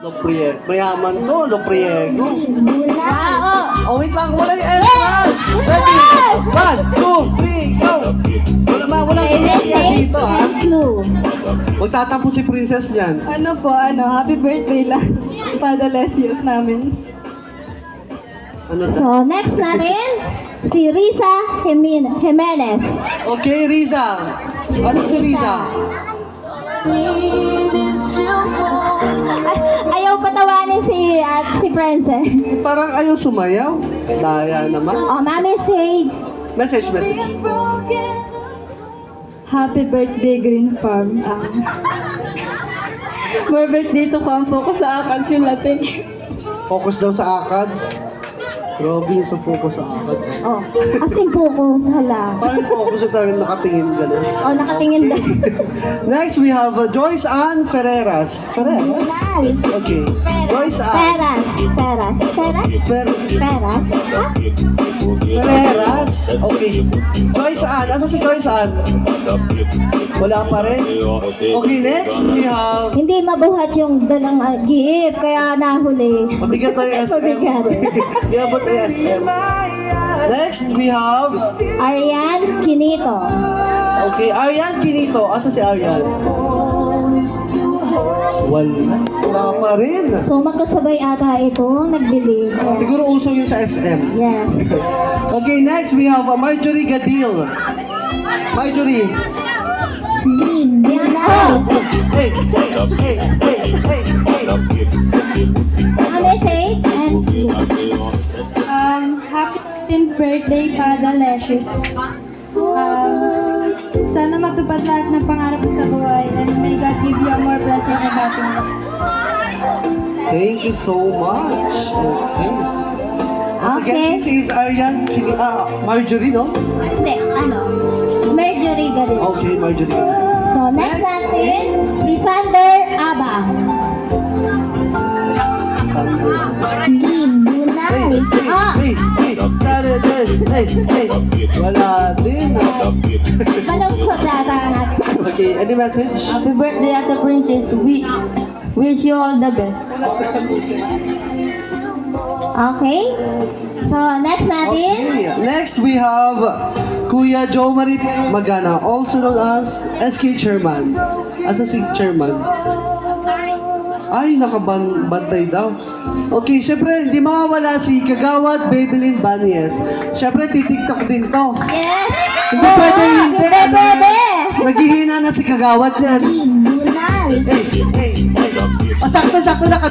Lopriego. Mayaman to, Lopriego. Wow! Oh, wait lang. Wala yung entrance. Ready? 1, 2, 3, go! Wala dito, ha? Clue. Magtatampo si Princess niyan. Ano po, happy birthday lang. Padalesios namin. Ano sa? So, next natin, si Riza Jimenez. Okay, Riza. Asa si Riza? Ayaw patawanin si Princess. Parang ayaw sumayaw. Daya naman. Oh, message. Message. Happy birthday, Green Farm. More birthday to come. Focus sa akin yung lating. Focus daw sa ACADS. Grabe yung sa focus sa ACADS. Oh, as in focus, hala. Parang focus na talagang nakatingin gano'n. Oh, nakatingin din. Next, we have Joyce Ann Ferreras. Ferreras? Okay. Joyce Ann. Peras. Ferreras. Okay. Joyce Ann. Asa si Joyce Ann? Wala pa rin. Okay, next, we have... Hindi mabuhat yung dalang gift, kaya nahuli. Mabigat na yung SM. Mabigat. Iabot yung SM. Next, we have... Arian Quinito. Okay, Arian Quinito. Asa si Arian? Wala pa rin. So, magkasabay ata ito, nagbili. Siguro uso yun sa SM. Yes. Okay, next we have Marjorie Gadil. Marjorie. Hey. Message and Happy 10th birthday, Padalesios. Sana matupad lahat ng pangarap mo sa buhay and may God give you a more blessing and happiness. Thank you so much. Okay. Once again, this is Arian Marjorie, no? hindi, Marjorie Gadil. Okay, Marjorie Gadil. So, next natin, si Sander Abang. Limbunay. Hey. Wala din. Malungkot data natin. Okay, any message? Happy birthday, Ate Princess. We wish you all the best. Okay. So, next natin, Okay. Next, we have Kuya Joe Marit Magana, also known as SK Chairman. Asa si Chairman? Ay, nakabantay daw. Okay, syempre, hindi mawawala si Kagawad Babylin Banyes. Syempre, titiktok din to. yes. Hindi pwede hindi. Pwede. Naghihina na si Kagawad yan. Limbunay. Hey. Sakto na